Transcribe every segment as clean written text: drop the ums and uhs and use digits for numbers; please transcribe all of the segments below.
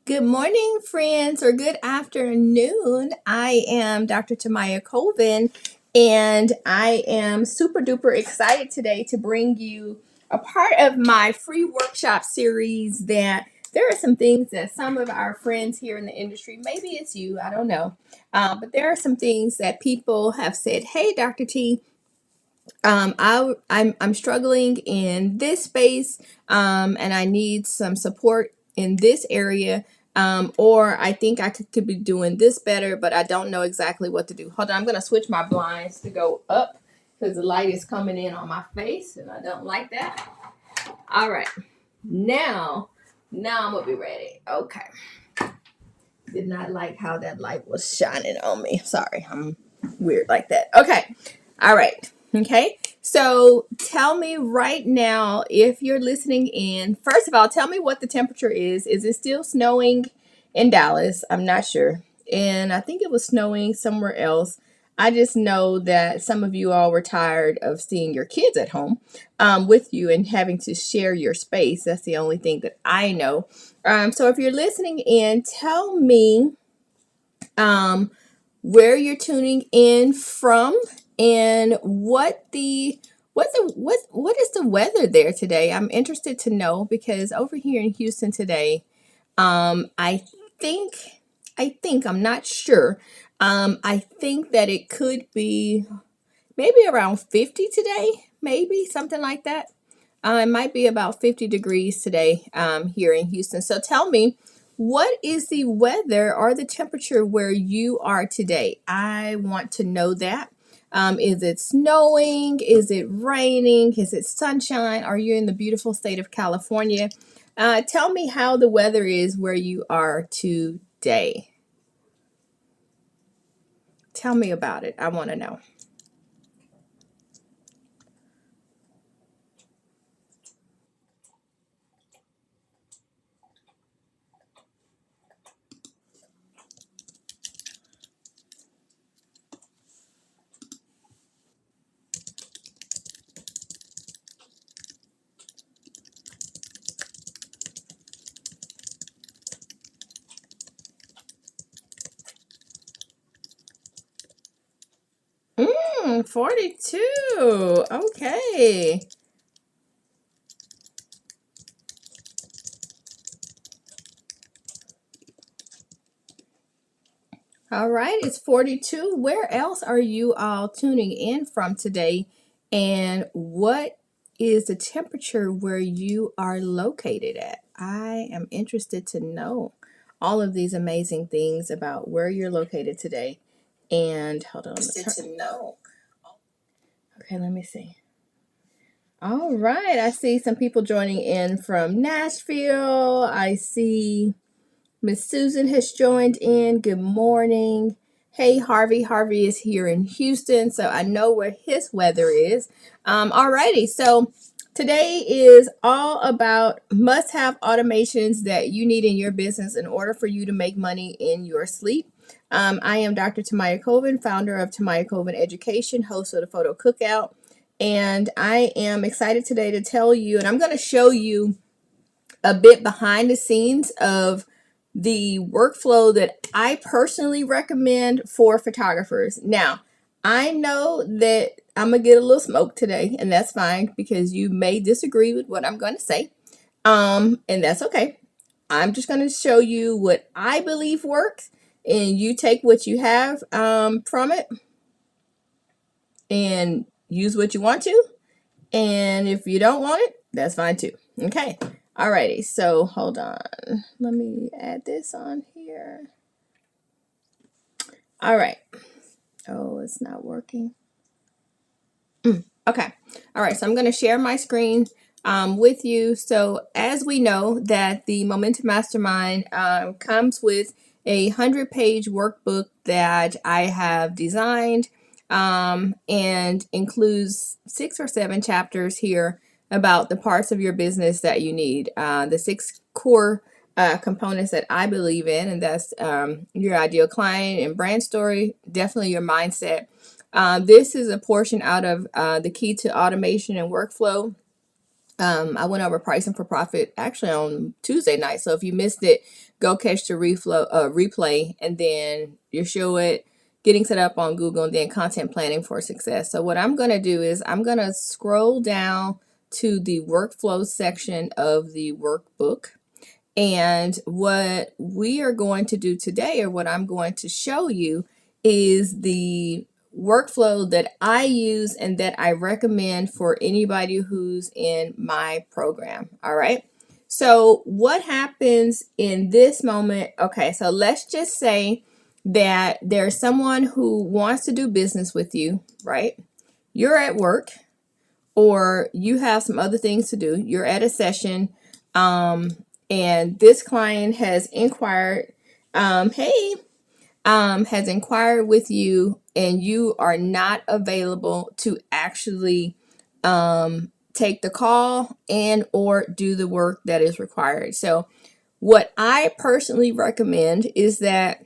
Good morning, friends, or good afternoon. I am Dr. Tamaya Colvin, and I am super duper excited today to bring you a part of my free workshop series that there are some things that some of our friends here in the industry, maybe it's you, I don't know, but there are some things that people have said, hey, Dr. T, I'm struggling in this space, and I need some support in this area. Or I think I could be doing this better, but I don't know exactly what to do. Hold on, I'm gonna switch my blinds to go up because the light is coming in on my face, and I don't like that. All right, now I'm gonna be ready. Okay. Did not like how that light was shining on me. Sorry, I'm weird like that. Okay. All right. Okay. So tell me right now if you're listening in. First of all, tell me what the temperature is. Is it still snowing in Dallas? I'm not sure. And I think it was snowing somewhere else. I just know that some of you all were tired of seeing your kids at home with you and having to share your space. That's the only thing that I know. So if you're listening in, tell me um, where you're tuning in from and what is the weather there today. I'm interested to know because over here in Houston today, I think I'm not sure. I think that it could be maybe around 50 today, maybe something like that. It might be about 50 degrees today here in Houston. So tell me, what is the weather or the temperature where you are today? I want to know that. Is it snowing? Is it raining? Is it sunshine? Are you in the beautiful state of California? Tell me how the weather is where you are today. Tell me about it. I want to know. Mm, 42. Okay. All right, it's 42. Where else are you all tuning in from today? And what is the temperature where you are located at? I am interested to know all of these amazing things about where you're located today. And hold on. Interested to know. Okay, let me see. All right, I see some people joining in from Nashville. I see Miss Susan has joined in. Good morning. Hey, Harvey. Harvey is here in Houston, so I know where his weather is. Alrighty, so today is all about must-have automations that you need in your business in order for you to make money in your sleep. I am Dr. Tamaya Colvin, founder of Tamaya Colvin Education, host of the Photo Cookout, and I am excited today to tell you, and I'm going to show you a bit behind the scenes of the workflow that I personally recommend for photographers. Now, I know that I'm going to get a little smoke today, and that's fine because you may disagree with what I'm going to say. And that's okay. I'm just going to show you what I believe works, and you take what you have from it and use what you want to. And if you don't want it, that's fine too. Okay. Alrighty. So hold on. Let me add this on here. All right. Oh, it's not working. Okay. All right. So I'm going to share my screen with you. So as we know that the Momentum Mastermind comes with a 100-page workbook that I have designed and includes 6 or 7 chapters here about the parts of your business that you need. The 6 core components that I believe in, and that's your ideal client and brand story, definitely your mindset. This is a portion out of the key to automation and workflow. I went over pricing for profit actually on Tuesday night. So if you missed it, go catch the replay, and then you show it getting set up on Google, and then content planning for success. So what I'm going to do is I'm going to scroll down to the workflow section of the workbook. And what we are going to do today, or what I'm going to show you, is the workflow that I use and that I recommend for anybody who's in my program. All right. So what happens in this moment? Okay, so let's just say that there's someone who wants to do business with you, right? You're at work, or you have some other things to do. You're at a session, and this client has inquired, has inquired with you, and you are not available to actually take the call and or do the work that is required. So what I personally recommend is that,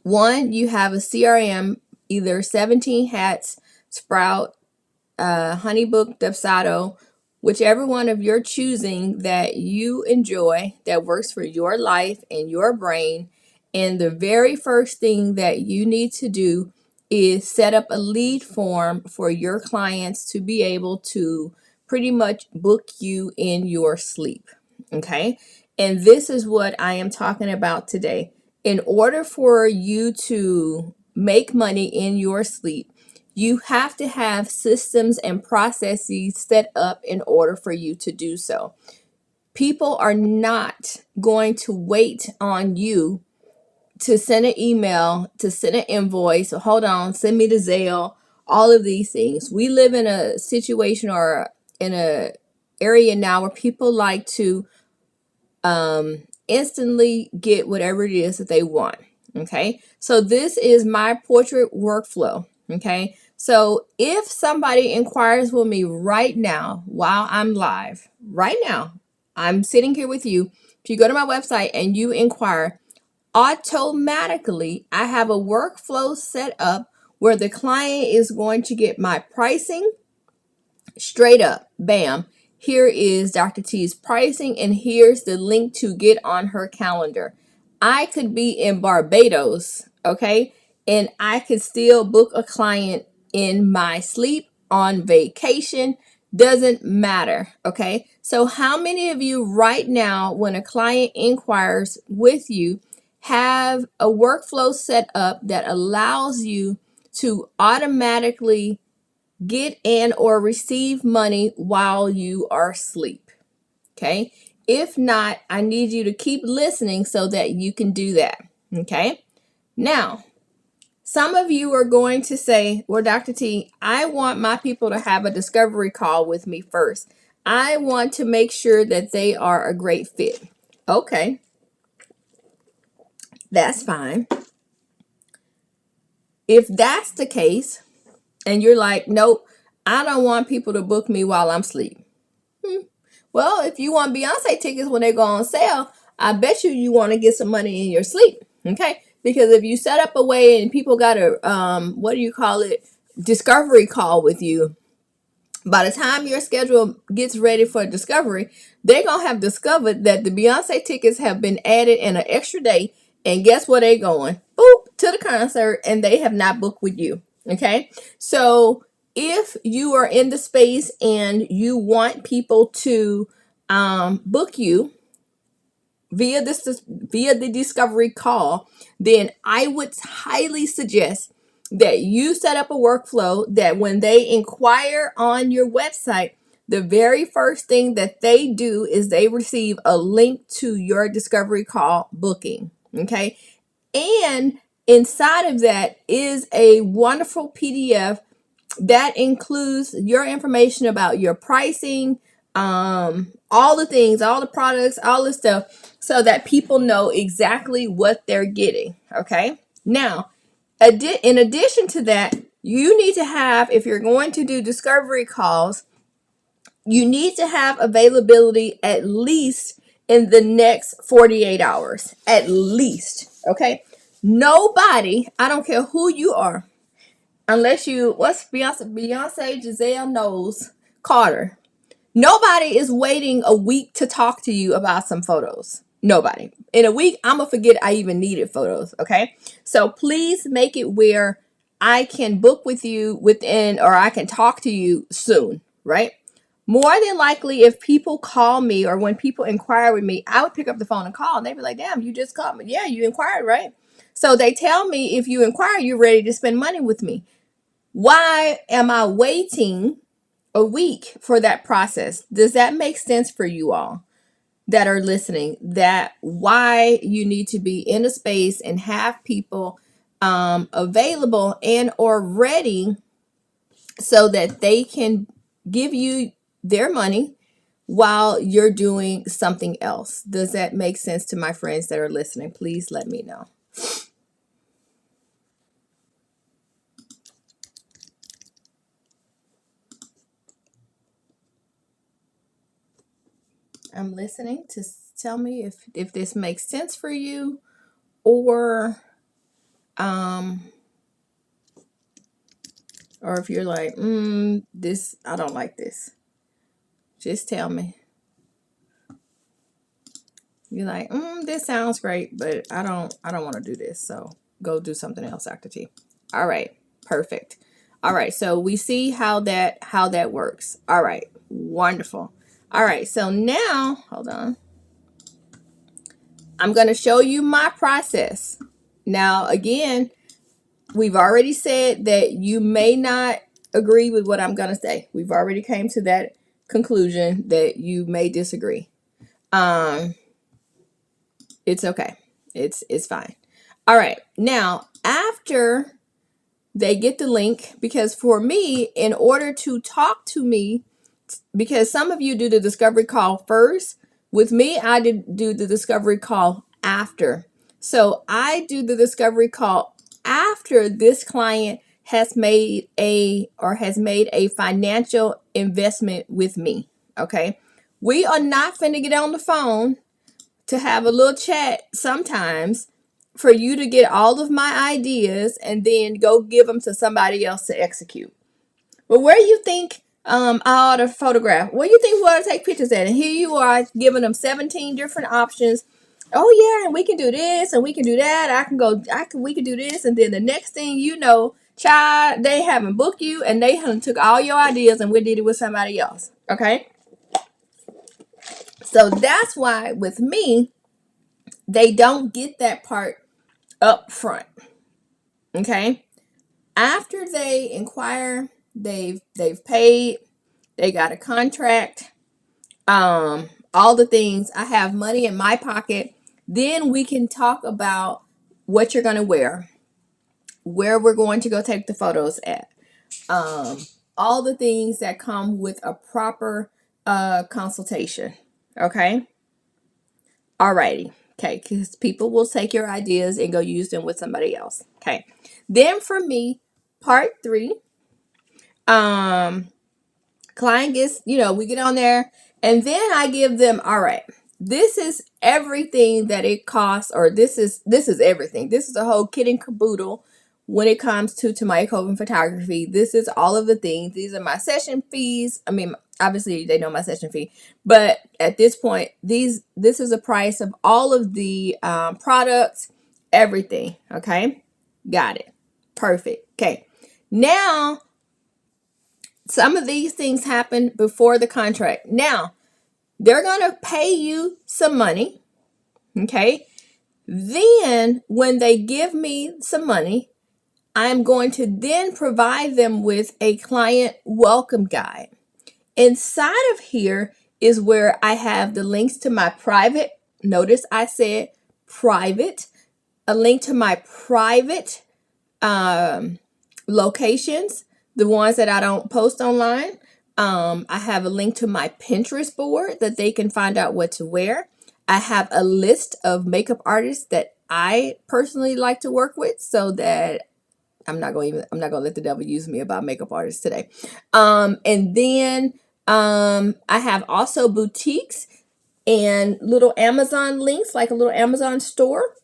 one, you have a CRM, either 17 Hats, Sprout, HoneyBook, Dubsado, whichever one of your choosing that you enjoy, that works for your life and your brain. And the very first thing that you need to do is set up a lead form for your clients to be able to pretty much book you in your sleep. Okay. And this is what I am talking about today. In order for you to make money in your sleep, you have to have systems and processes set up in order for you to do so. People are not going to wait on you to send an email, to send an invoice, or hold on, send me the Zelle, all of these things. We live in a situation, or in a area now, where people like to instantly get whatever it is that they want. Okay, so this is my portrait workflow. Okay, so if somebody inquires with me right now while I'm live, right now, I'm sitting here with you. If you go to my website and you inquire, automatically I have a workflow set up where the client is going to get my pricing straight up. Bam. Here is Dr. T's pricing, and here's the link to get on her calendar. I could be in Barbados, okay, and I could still book a client in my sleep, on vacation. Doesn't matter, okay? So how many of you right now, when a client inquires with you, have a workflow set up that allows you to automatically get and or receive money while you are asleep? Okay. If not, I need you to keep listening so that you can do that. Okay. Now, some of you are going to say, well, Dr. T, I want my people to have a discovery call with me first. I want to make sure that they are a great fit. Okay. That's fine. If that's the case, and you're like, nope, I don't want people to book me while I'm asleep. Well, if you want Beyonce tickets when they go on sale, I bet you want to get some money in your sleep. Okay. Because if you set up a way and people got a, what do you call it? Discovery call with you, by the time your schedule gets ready for discovery, they're going to have discovered that the Beyonce tickets have been added in an extra day. And guess where they going? Boop, to the concert, and they have not booked with you. Okay. So if you are in the space and you want people to book you via the discovery call, then I would highly suggest that you set up a workflow that when they inquire on your website, the very first thing that they do is they receive a link to your discovery call booking. Okay. And inside of that is a wonderful PDF that includes your information about your pricing, all the things, all the products, all the stuff, so that people know exactly what they're getting. Okay. Now, in addition to that, you need to have, if you're going to do discovery calls, you need to have availability at least in the next 48 hours, at least. Okay. Nobody, I don't care who you are, unless you, what's Beyonce, Giselle Knowles Carter. Nobody is waiting a week to talk to you about some photos. Nobody. In a week, I'm gonna forget I even needed photos. Okay. So please make it where I can book with you within, or I can talk to you soon, right? More than likely, if people call me or when people inquire with me, I would pick up the phone and call, and they'd be like, damn, you just called me. Yeah, you inquired, right? So they tell me, if you inquire, you're ready to spend money with me. Why am I waiting a week for that process? Does that make sense for you all that are listening? That why you need to be in a space and have people available and or ready so that they can give you their money while you're doing something else. Does that make sense to my friends that are listening? Please let me know. I'm listening to tell me if this makes sense for you, or um or if you're like, this, I don't like this. Just tell me. You're like, this sounds great, but I don't want to do this. So go do something else after tea. All right, perfect. All right, so we see how that works. All right, wonderful. All right, so now, hold on. I'm going to show you my process. Now, again, we've already said that you may not agree with what I'm going to say. We've already came to that conclusion that you may disagree. It's okay. It's fine. All right. Now, after they get the link, because for me, in order to talk to me, because some of you do the discovery call first. With me, I did do the discovery call after. So I do the discovery call after this client has made a financial investment with me. Okay. We are not finna get on the phone to have a little chat sometimes for you to get all of my ideas and then go give them to somebody else to execute. But where you think I ought to photograph? Where you think we ought to take pictures at? And here you are giving them 17 different options. Oh yeah, and we can do this and we can do that. We can do this, and then the next thing you know, child, they haven't booked you and they took all your ideas and we did it with somebody else. Okay. So that's why with me, they don't get that part up front. Okay. After they inquire, they've paid, they got a contract, all the things, I have money in my pocket, then we can talk about what you're going to wear, where we're going to go take the photos at, all the things that come with a proper consultation. Okay. Alrighty. Okay, because people will take your ideas and go use them with somebody else. Okay. Then for me, part 3, client gets, we get on there and then I give them, all right, this is everything that it costs, or this is everything. This is a whole kit and caboodle when it comes to Tamaya Colvin photography. This is all of the things. These are my session fees. I mean, obviously they know my session fee, but at this point, this is the price of all of the products, everything. Okay, got it. Perfect. Okay, now some of these things happen before the contract. Now, they're going to pay you some money. Okay. Then when they give me some money, I'm going to then provide them with a client welcome guide. Inside of here is where I have the links to my private. Notice I said private. A link to my private locations, the ones that I don't post online. I have a link to my Pinterest board that they can find out what to wear. I have a list of makeup artists that I personally like to work with, so that I'm not going to let the devil use me about makeup artists today. And then I have also boutiques and little Amazon links, like a little Amazon store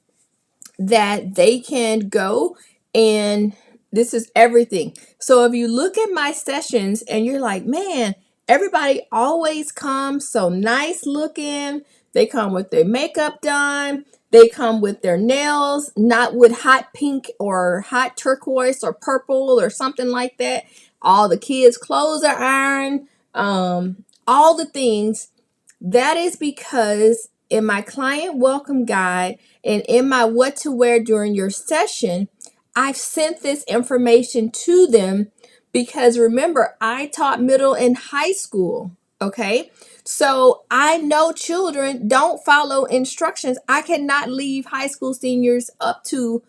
that they can go, and this is everything. So if you look at my sessions and you're like, man, Everybody always comes so nice looking. They come with their makeup done. They come with their nails, not with hot pink or hot turquoise or purple or something like that. All the kids' clothes are ironed. All the things. That is because in my client welcome guide and in my what to wear during your session, I've sent this information to them because remember, I taught middle and high school. Okay. So I know children don't follow instructions. I cannot leave high school seniors up to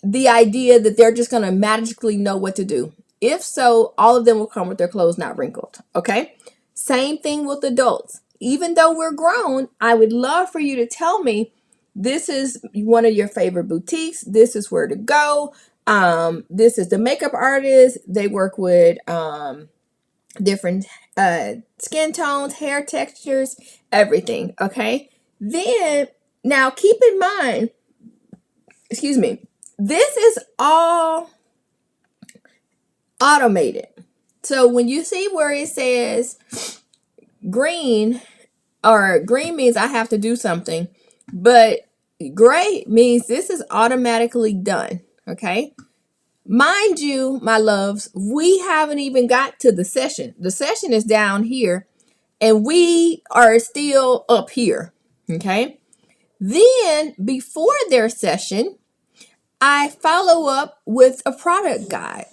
the idea that they're just going to magically know what to do. If so, all of them will come with their clothes not wrinkled. Okay. Same thing with adults. Even though we're grown, I would love for you to tell me this is one of your favorite boutiques. This is where to go. This is the makeup artist. They work with different skin tones, hair textures, everything. Okay. Then now keep in mind, excuse me, this is all automated. So when you see where it says green, or green means I have to do something, but gray means this is automatically done. Okay. Mind you, my loves, we haven't even got to the session. The session is down here and we are still up here. Okay. Then before their session, I follow up with a product guide.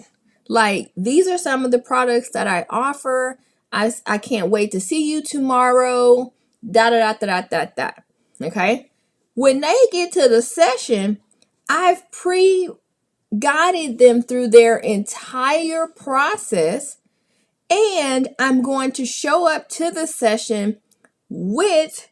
Like, these are some of the products that I offer. I can't wait to see you tomorrow. Da da da da da da. Okay. When they get to the session, I've guided them through their entire process, and I'm going to show up to the session with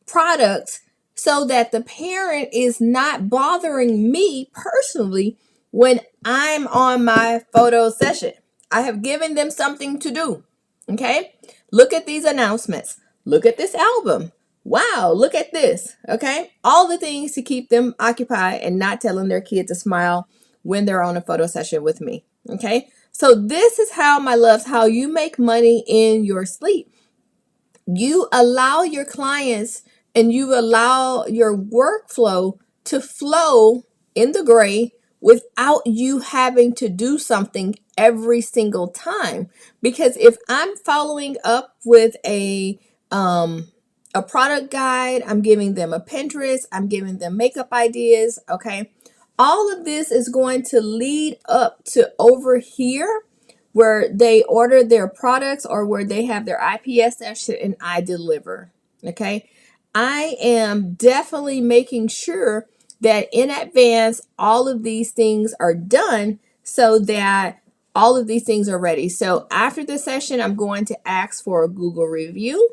products so that the parent is not bothering me personally when I'm on my photo session. I have given them something to do. Okay. Look at these announcements. Look at this album. Wow. Look at this. Okay. All the things to keep them occupied and not telling their kid to smile when they're on a photo session with me. Okay. So this is how, my loves, how you make money in your sleep. You allow your clients and you allow your workflow to flow in the gray without you having to do something every single time. Because if I'm following up with a product guide, I'm giving them a Pinterest, I'm giving them makeup ideas, okay? All of this is going to lead up to over here where they order their products or where they have their IPS session and I deliver. Okay. I am definitely making sure that in advance, all of these things are done so that all of these things are ready. So after the session, I'm going to ask for a Google review.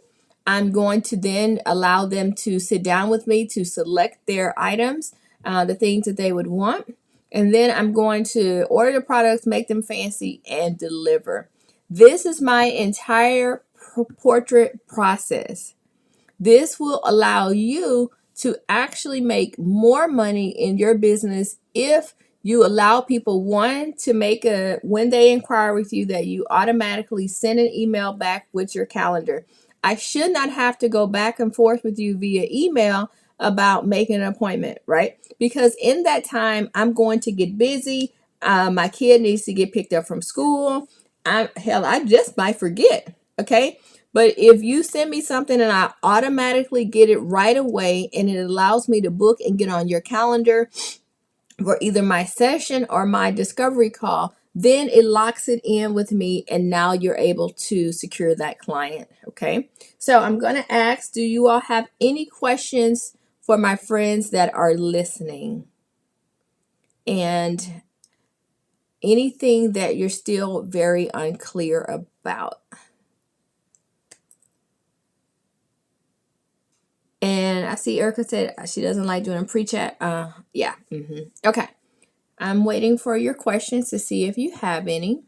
I'm going to then allow them to sit down with me to select their items, the things that they would want. And then I'm going to order the products, make them fancy, and deliver. This is my entire portrait process. This will allow you to actually make more money in your business if you allow people, one, to make when they inquire with you, that you automatically send an email back with your calendar. I should not have to go back and forth with you via email about making an appointment, right? Because in that time, I'm going to get busy. My kid needs to get picked up from school. I just might forget. Okay. But if you send me something and I automatically get it right away and it allows me to book and get on your calendar for either my session or my discovery call, then it locks it in with me and now you're able to secure that client. Okay. So I'm going to ask, do you all have any questions for my friends that are listening? And anything that you're still very unclear about? And I see Erica said she doesn't like doing pre-chat. Yeah. Okay. I'm waiting for your questions to see if you have any.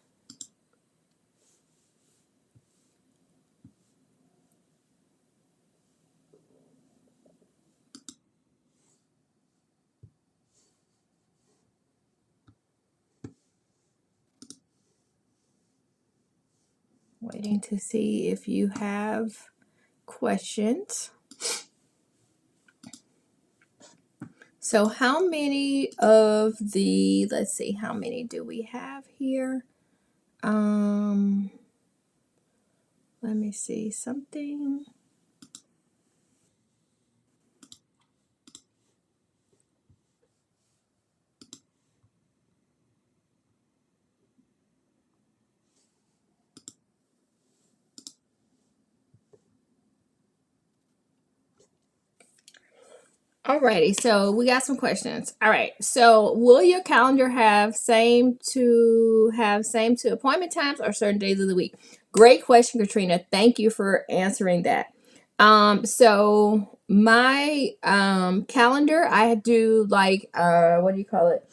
Waiting to see if you have questions. So how many of the, let's see, how many do we have here? Let me see something. Alrighty, so we got some questions. All right, so will your calendar have same to appointment times or certain days of the week? Great question, Katrina. Thank you for answering that. So my calendar, I do like what do you call it?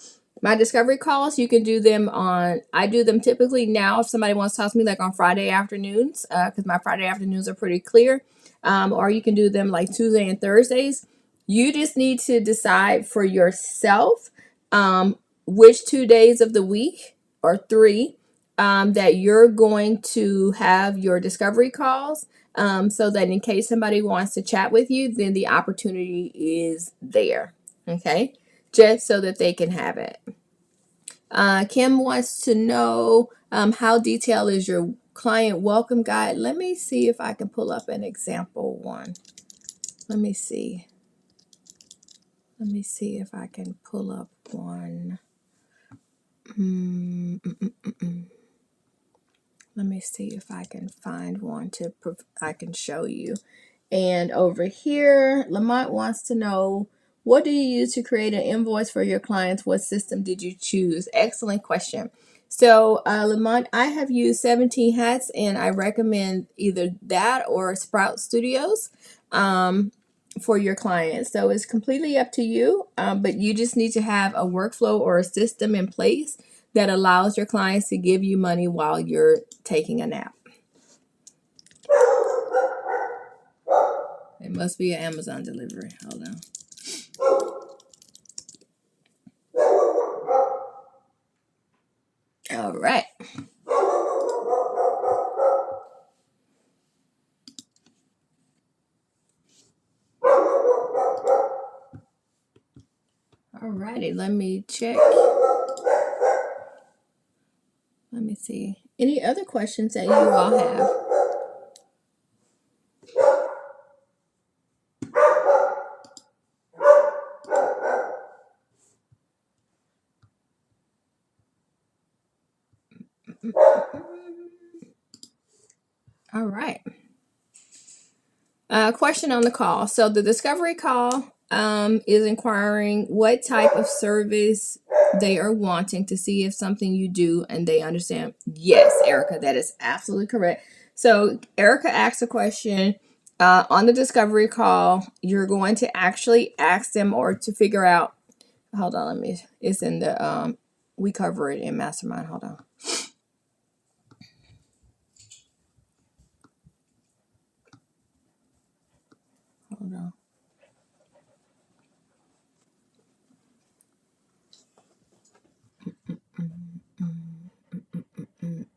My discovery calls, you can do them on, I do them typically now if somebody wants to talk to me like on Friday afternoons, because my Friday afternoons are pretty clear. Or you can do them like Tuesday and Thursdays. You just need to decide for yourself which 2 days of the week or 3 that you're going to have your discovery calls, so that in case somebody wants to chat with you, then the opportunity is there. Okay, just so that they can have it. Kim wants to know how detailed is your client welcome guide. Let me see if I can pull up an example one. Let me see. Let me see if I can pull up one. Let me see if I can find one I can show you. And over here, Lamont wants to know, what do you use to create an invoice for your clients? What system did you choose? Excellent question. So Lamont, I have used 17 Hats, and I recommend either that or Sprout Studios for your clients. So it's completely up to you, but you just need to have a workflow or a system in place that allows your clients to give you money while you're taking a nap. It must be an Amazon delivery. Hold on. All right. All righty. Let me check. Let me see. Any other questions that you all have? All right. Question on the call. So the discovery call is inquiring what type of service they are wanting to see if something you do and they understand. Yes, Erica, that is absolutely correct. So Erica asked a question on the discovery call. You're going to actually ask them or to figure out. Hold on, let me. It's in the we cover it in Mastermind. Hold on. Hold on.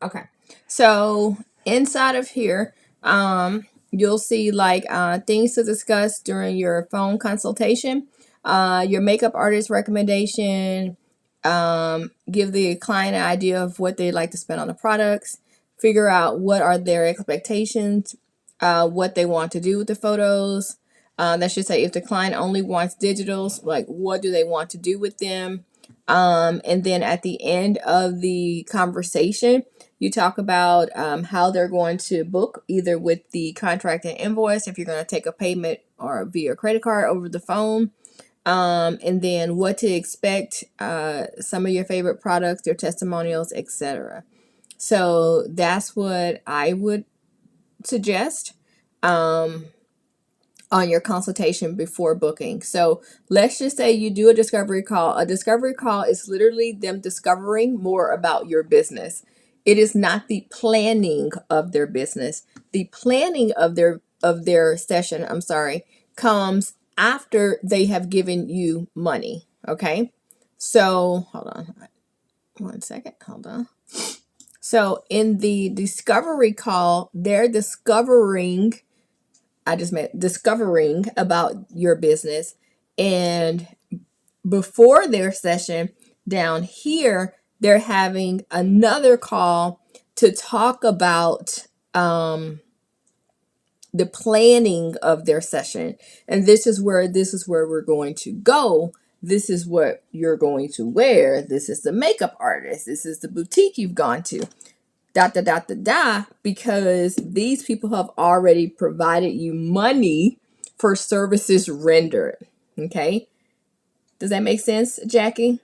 Okay, so inside of here, you'll see like things to discuss during your phone consultation, your makeup artist recommendation, give the client an idea of what they'd like to spend on the products, figure out what are their expectations, what they want to do with the photos. That should say if the client only wants digitals, like what do they want to do with them? And then at the end of the conversation, you talk about how they're going to book, either with the contract and invoice, if you're going to take a payment or via credit card over the phone, and then what to expect, some of your favorite products, their testimonials, etc. So that's what I would suggest on your consultation before booking. So let's just say you do a discovery call. A discovery call is literally them discovering more about your business. It is not the planning of their business. The planning of their session, I'm sorry, comes after they have given you money. Okay. So hold on one second. Hold on. So in the discovery call, they're discovering, I just meant discovering about your business. And before their session down here, they're having another call to talk about the planning of their session. And this is where we're going to go. This is what you're going to wear. This is the makeup artist. This is the boutique you've gone to. Dot, dot, dot, dot, dot, because these people have already provided you money for services rendered. Okay. Does that make sense, Jackie?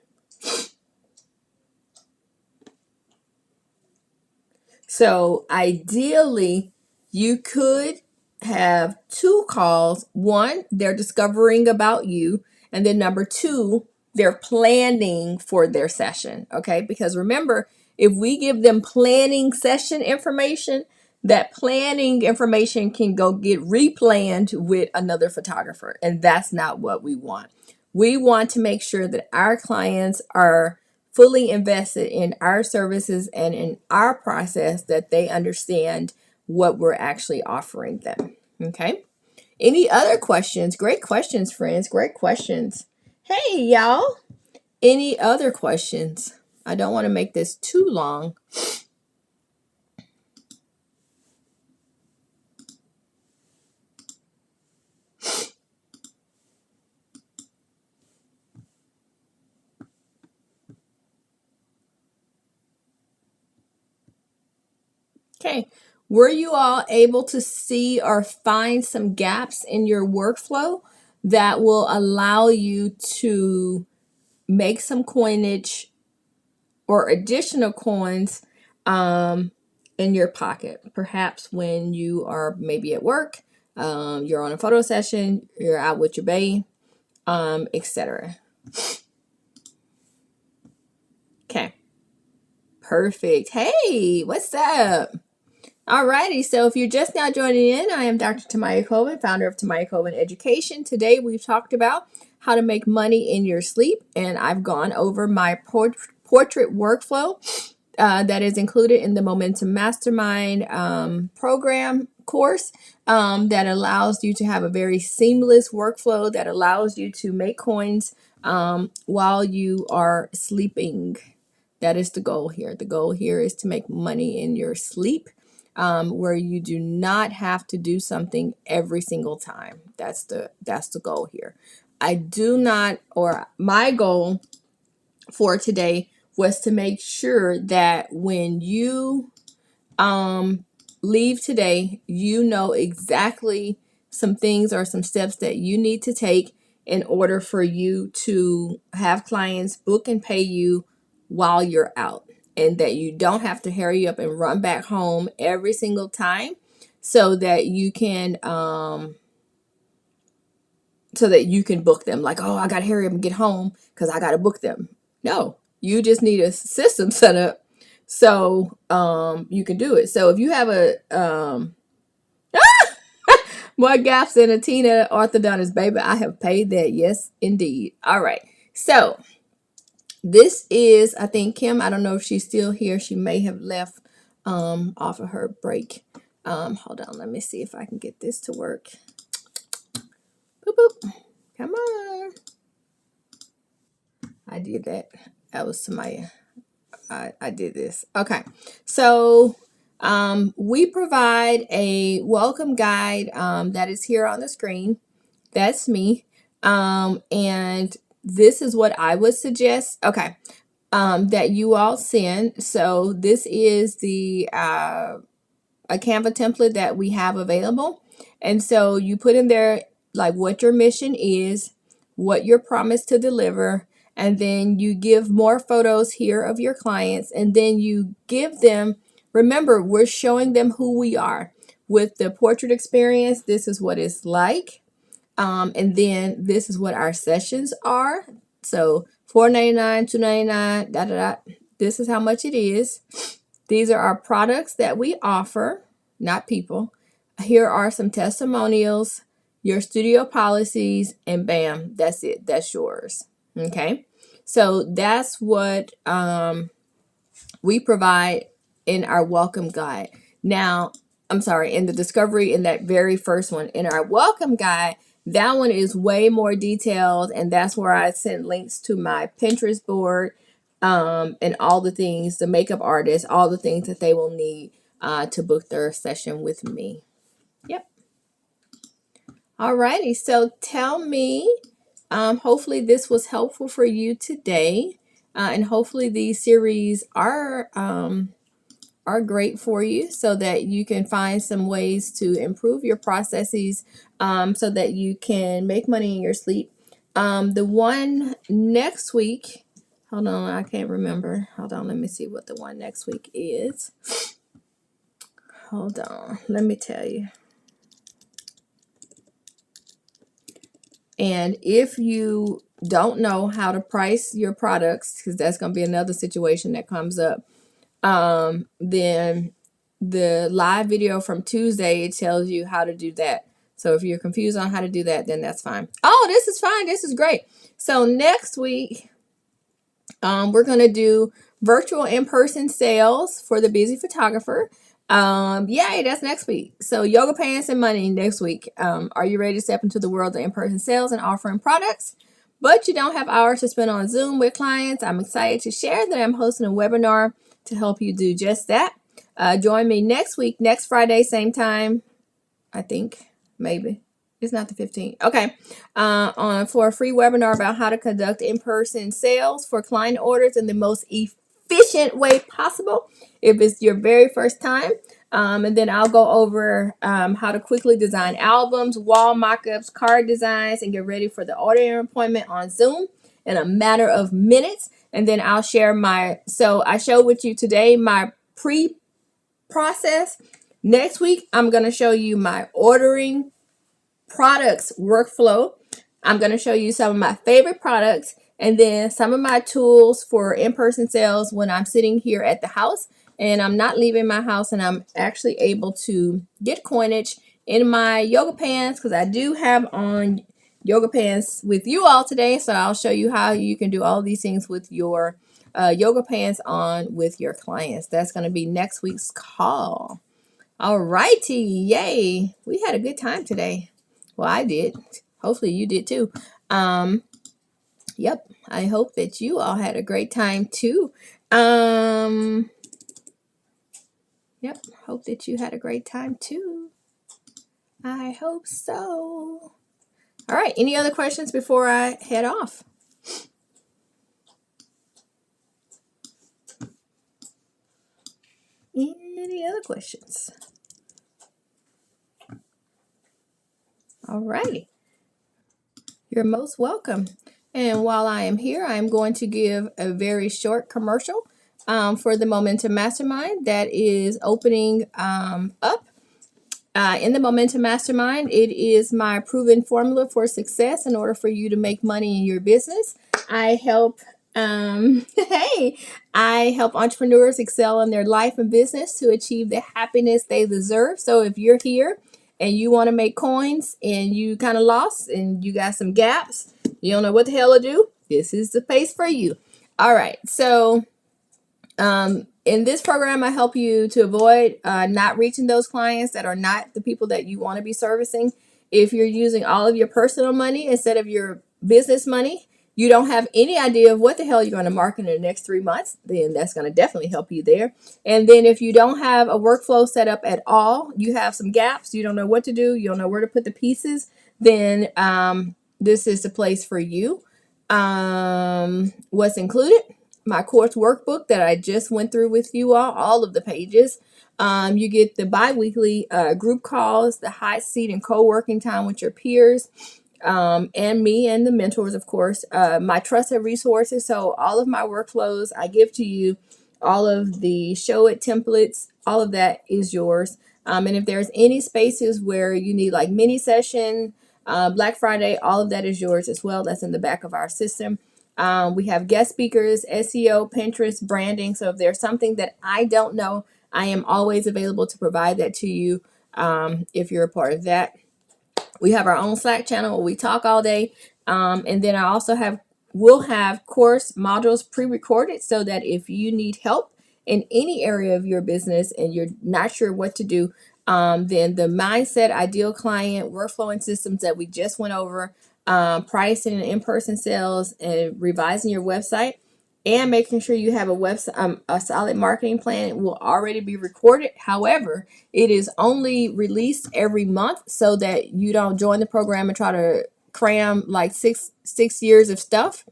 So ideally, you could have two calls. One, they're discovering about you. And then number two, they're planning for their session. Okay. Because remember, if we give them planning session information, that planning information can go get replanned with another photographer. And that's not what we want. We want to make sure that our clients are fully invested in our services and in our process, that they understand what we're actually offering them. Okay. Any other questions? Great questions, friends. Great questions. Hey, y'all. Any other questions? I don't want to make this too long. Okay. Were you all able to see or find some gaps in your workflow that will allow you to make some coinage or additional coins in your pocket? Perhaps when you are maybe at work, you're on a photo session, you're out with your bae, etc. Okay, perfect. Hey, what's up? Alrighty, so if you're just now joining in, I am Dr. Tamaya Colvin, founder of Tamaya Colvin Education. Today we've talked about how to make money in your sleep, and I've gone over my portrait workflow that is included in the Momentum Mastermind program course that allows you to have a very seamless workflow that allows you to make coins while you are sleeping. That is the goal here. The goal here is to make money in your sleep, where you do not have to do something every single time. That's the goal here. I do not, or my goal for today was to make sure that when you leave today, you know exactly some things or some steps that you need to take in order for you to have clients book and pay you while you're out, and that you don't have to hurry up and run back home every single time, so that you can book them. Like, oh, I gotta hurry up and get home because I gotta book them. No, you just need a system set up so you can do it. So if you have a more gaps than a Tina orthodontist, baby, I have paid that. Yes, indeed. All right. So this is, I think, Kim. I don't know if she's still here. She may have left off of her break. Hold on. Let me see if I can get this to work. Boop, boop. Come on. I did that. That was Samaya. I did this. Okay. So we provide a welcome guide that is here on the screen. That's me. And this is what I would suggest. Okay. That you all send. So this is the a Canva template that we have available. And so you put in there like what your mission is, what you're promised to deliver, and then you give more photos here of your clients, and then you give them, remember, we're showing them who we are. With the portrait experience, this is what it's like. And then this is what our sessions are. So $4.99, $2.99, da da da. This is how much it is. These are our products that we offer, not people. Here are some testimonials, your studio policies, and bam, that's it. That's yours. Okay. So that's what we provide in our welcome guide. Now, I'm sorry, in the discovery, in that very first one, in our welcome guide, that one is way more detailed, and that's where I send links to my Pinterest board, and all the things, the makeup artist, all the things that they will need to book their session with me. Yep. Alrighty, so tell me, hopefully this was helpful for you today, and hopefully these series are great for you so that you can find some ways to improve your processes, so that you can make money in your sleep. The one next week, hold on, I can't remember. Hold on, let me see what the one next week is. Hold on, let me tell you. And if you don't know how to price your products, because that's going to be another situation that comes up, then the live video from Tuesday, it tells you how to do that. So if you're confused on how to do that, then that's fine. Oh, this is fine. This is great. So next week, we're going to do virtual in-person sales for the busy photographer. Yay, that's next week. So yoga pants and money next week. Are you ready to step into the world of in-person sales and offering products, but you don't have hours to spend on Zoom with clients? I'm excited to share that I'm hosting a webinar to help you do just that. Join me next week, next Friday, same time. I think, maybe. It's not the 15th. Okay. For a free webinar about how to conduct in-person sales for client orders in the most efficient way possible if it's your very first time. And then I'll go over how to quickly design albums, wall mock-ups, card designs, and get ready for the ordering appointment on Zoom in a matter of minutes. And then I'll share so I showed with you today my pre-process. Next week, I'm going to show you my ordering products workflow. I'm going to show you some of my favorite products, and then some of my tools for in-person sales when I'm sitting here at the house and I'm not leaving my house, and I'm actually able to get coinage in my yoga pants, because I do have on yoga pants with you all today. So I'll show you how you can do all these things with your yoga pants on with your clients. That's going to be next week's call. All righty. Yay. We had a good time today. Well, I did. Hopefully you did too. Yep. I hope that you all had a great time too. Yep. Hope that you had a great time too. I hope so. All right. Any other questions before I head off? Any other questions? All righty. You're most welcome. And while I am here, I'm going to give a very short commercial for the Momentum Mastermind that is opening up. In the Momentum Mastermind, it is my proven formula for success in order for you to make money in your business. I help I help entrepreneurs excel in their life and business to achieve the happiness they deserve. So if you're here and you want to make coins and you kind of lost and you got some gaps, you don't know what the hell to do, this is the place for you. All right. So in this program, I help you to avoid not reaching those clients that are not the people that you want to be servicing. If you're using all of your personal money instead of your business money, you don't have any idea of what the hell you're going to market in the next 3 months, then that's going to definitely help you there. And then if you don't have a workflow set up at all, you have some gaps, you don't know what to do, you don't know where to put the pieces, then this is the place for you. What's included? My course workbook that I just went through with you all of the pages. You get the bi-weekly group calls, the hot seat and co-working time with your peers, and me and the mentors, of course, my trusted resources. So all of my workflows I give to you, all of the show it templates, all of that is yours. And if there's any spaces where you need like mini session, Black Friday, all of that is yours as well. That's in the back of our system. We have guest speakers, SEO, Pinterest, branding. So if there's something that I don't know, I am always available to provide that to you if you're a part of that. We have our own Slack channel where we talk all day. And then we'll have course modules pre-recorded so that if you need help in any area of your business and you're not sure what to do, then the mindset, ideal client, workflow, and systems that we just went over, pricing and in-person sales, and revising your website, and making sure you have a solid marketing plan will already be recorded. However, it is only released every month so that you don't join the program and try to cram like six years of stuff,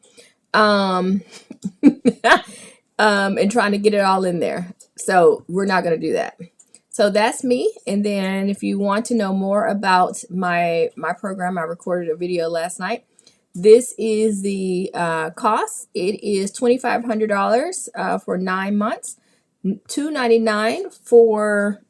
and trying to get it all in there. So we're not going to do that. So that's me. And then if you want to know more about my program, I recorded a video last night. This is the cost. It is $2,500 for 9 months, $299 for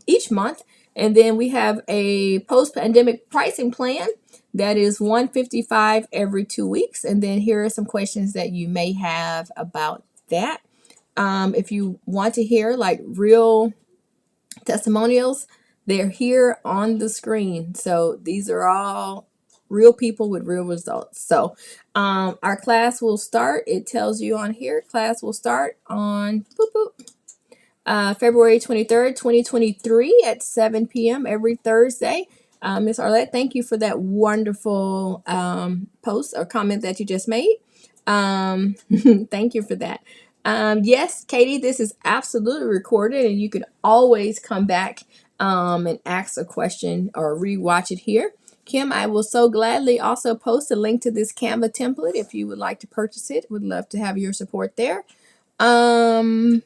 each month. And then we have a post-pandemic pricing plan that is $155 every 2 weeks. And then here are some questions that you may have about that. If you want to hear like real testimonials, they're here on the screen. So these are all real people with real results. So our class will start, it tells you on here, class will start on February 23rd, 2023 at 7 p.m. every Thursday. Miss Arlette, thank you for that wonderful post or comment that you just made. Thank you for that. Yes, Katie, this is absolutely recorded, and you can always come back and ask a question or rewatch it here. Kim, I will so gladly also post a link to this Canva template if you would like to purchase it. Would love to have your support there. And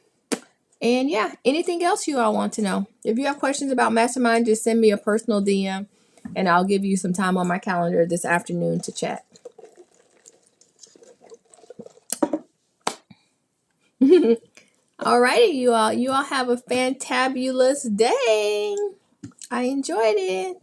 yeah, anything else you all want to know? If you have questions about Mastermind, just send me a personal DM and I'll give you some time on my calendar this afternoon to chat. All righty, you all have a fantabulous day. I enjoyed it.